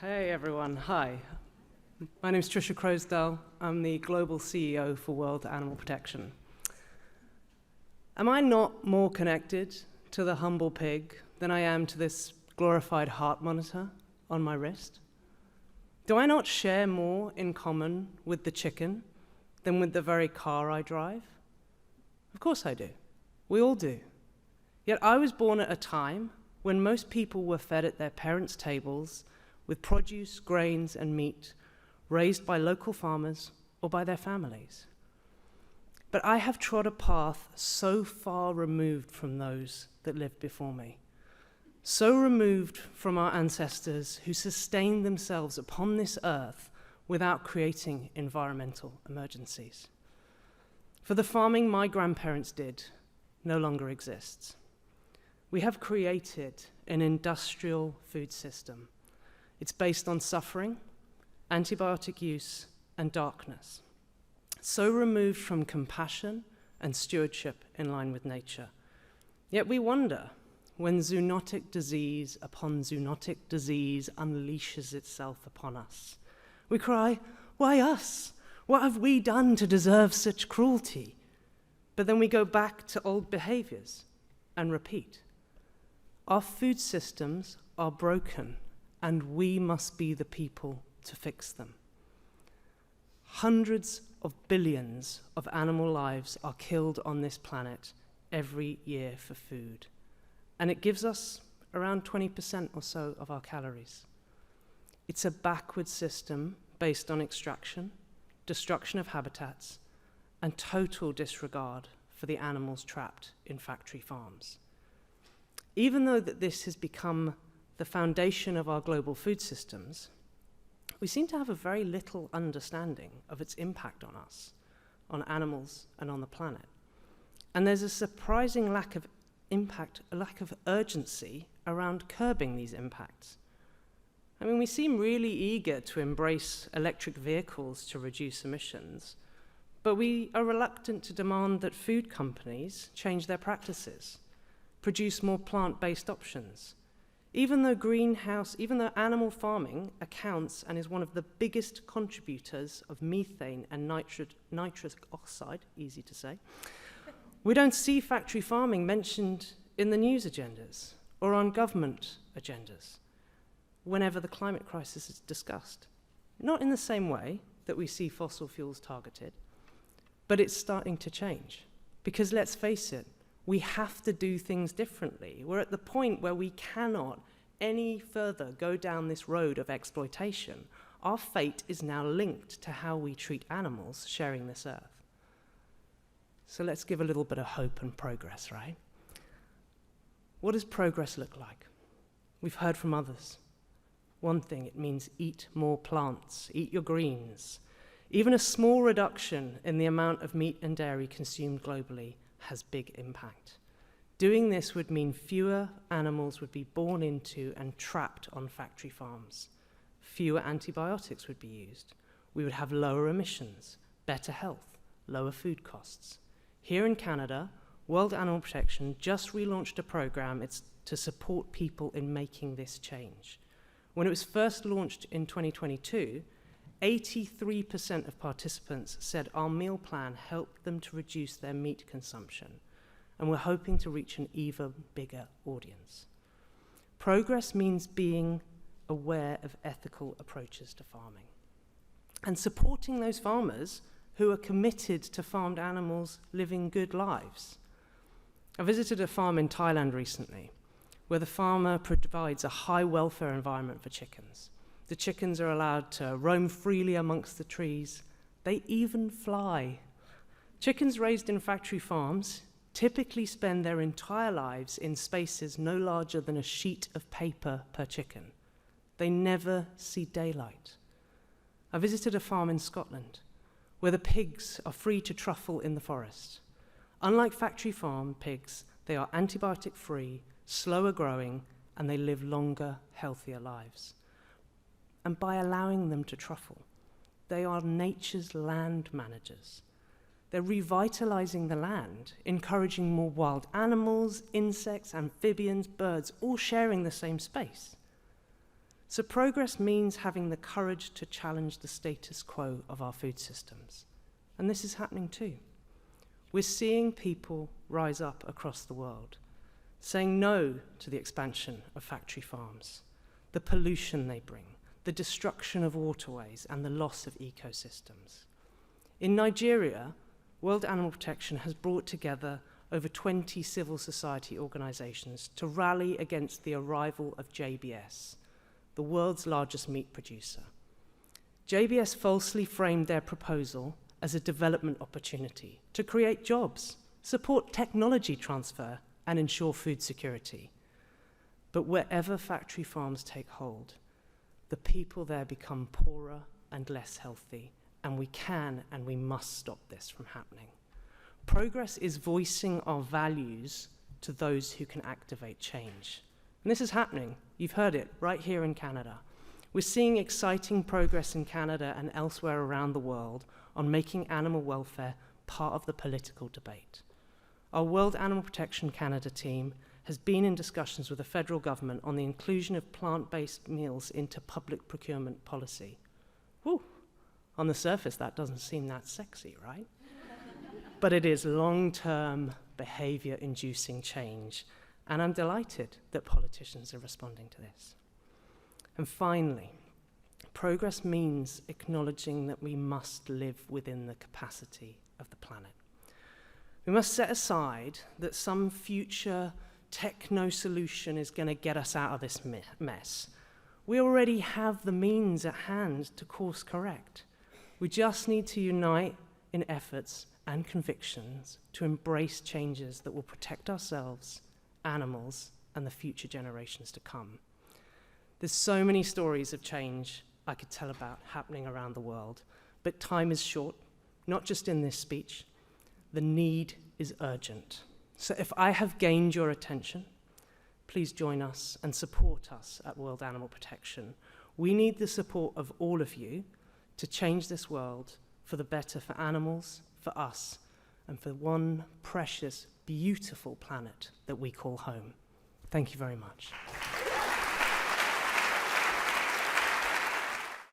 Hey everyone, hi. My name is Tricia Croasdell. I'm the Global CEO for World Animal Protection. Am I not more connected to the humble pig than I am to this glorified heart monitor on my wrist? Do I not share more in common with the chicken than with the very car I drive? Of course I do. We all do. Yet I was born at a time when most people were fed at their parents' tables with produce, grains, and meat raised by local farmers or by their families. But I have trod a path so far removed from those that lived before me, so removed from our ancestors who sustained themselves upon this earth without creating environmental emergencies. For the farming my grandparents did no longer exists. We have created an industrial food system. It's based on suffering, antibiotic use, and darkness, so removed from compassion and stewardship in line with nature. Yet we wonder when zoonotic disease upon zoonotic disease unleashes itself upon us. We cry, why us? What have we done to deserve such cruelty? But then we go back to old behaviors and repeat. Our food systems are broken, and we must be the people to fix them. Hundreds of billions of animal lives are killed on this planet every year for food, and it gives us around 20% or so of our calories. It's a backward system based on extraction, destruction of habitats, and total disregard for the animals trapped in factory farms. Even though that this has become the foundation of our global food systems, we seem to have a very little understanding of its impact on us, on animals, and on the planet. And there's a surprising lack of impact, a lack of urgency around curbing these impacts. I mean, we seem really eager to embrace electric vehicles to reduce emissions, but we are reluctant to demand that food companies change their practices, produce more plant-based options, even though animal farming accounts and is one of the biggest contributors of methane and nitrous oxide, easy to say, we don't see factory farming mentioned in the news agendas or on government agendas whenever the climate crisis is discussed. Not in the same way that we see fossil fuels targeted, but it's starting to change. Because let's face it, we have to do things differently. We're at the point where we cannot any further go down this road of exploitation. Our fate is now linked to how we treat animals sharing this earth. So let's give a little bit of hope and progress, right? What does progress look like? We've heard from others. One thing, it means eat more plants, eat your greens. Even a small reduction in the amount of meat and dairy consumed globally has big impact. Doing this would mean fewer animals would be born into and trapped on factory farms. Fewer antibiotics would be used. We would have lower emissions, better health, lower food costs. Here in Canada, World Animal Protection just relaunched a program to support people in making this change. When it was first launched in 2022, 83% of participants said our meal plan helped them to reduce their meat consumption, and we're hoping to reach an even bigger audience. Progress means being aware of ethical approaches to farming and supporting those farmers who are committed to farmed animals living good lives. I visited a farm in Thailand recently where the farmer provides a high welfare environment for chickens. The chickens are allowed to roam freely amongst the trees. They even fly. Chickens raised in factory farms typically spend their entire lives in spaces no larger than a sheet of paper per chicken. They never see daylight. I visited a farm in Scotland where the pigs are free to truffle in the forest. Unlike factory farm pigs, they are antibiotic-free, slower growing, and they live longer, healthier lives. And by allowing them to truffle, they are nature's land managers. They're revitalizing the land, encouraging more wild animals, insects, amphibians, birds, all sharing the same space. So progress means having the courage to challenge the status quo of our food systems. And this is happening too. We're seeing people rise up across the world, saying no to the expansion of factory farms, the pollution they bring, the destruction of waterways, and the loss of ecosystems. In Nigeria, World Animal Protection has brought together over 20 civil society organizations to rally against the arrival of JBS, the world's largest meat producer. JBS falsely framed their proposal as a development opportunity to create jobs, support technology transfer, and ensure food security. But wherever factory farms take hold, the people there become poorer and less healthy, and we can and we must stop this from happening. Progress is voicing our values to those who can activate change. And this is happening. You've heard it right here in Canada. We're seeing exciting progress in Canada and elsewhere around the world on making animal welfare part of the political debate. Our World Animal Protection Canada team has been in discussions with the federal government on the inclusion of plant-based meals into public procurement policy. Whew. On the surface, that doesn't seem that sexy, right? But it is long-term behavior-inducing change, and I'm delighted that politicians are responding to this. And finally, progress means acknowledging that we must live within the capacity of the planet. We must set aside that some future techno-solution is going to get us out of this mess. We already have the means at hand to course correct. We just need to unite in efforts and convictions to embrace changes that will protect ourselves, animals, and the future generations to come. There's so many stories of change I could tell about happening around the world, but time is short, not just in this speech. The need is urgent. So if I have gained your attention, please join us and support us at World Animal Protection. We need the support of all of you to change this world for the better for animals, for us, and for one precious, beautiful planet that we call home. Thank you very much.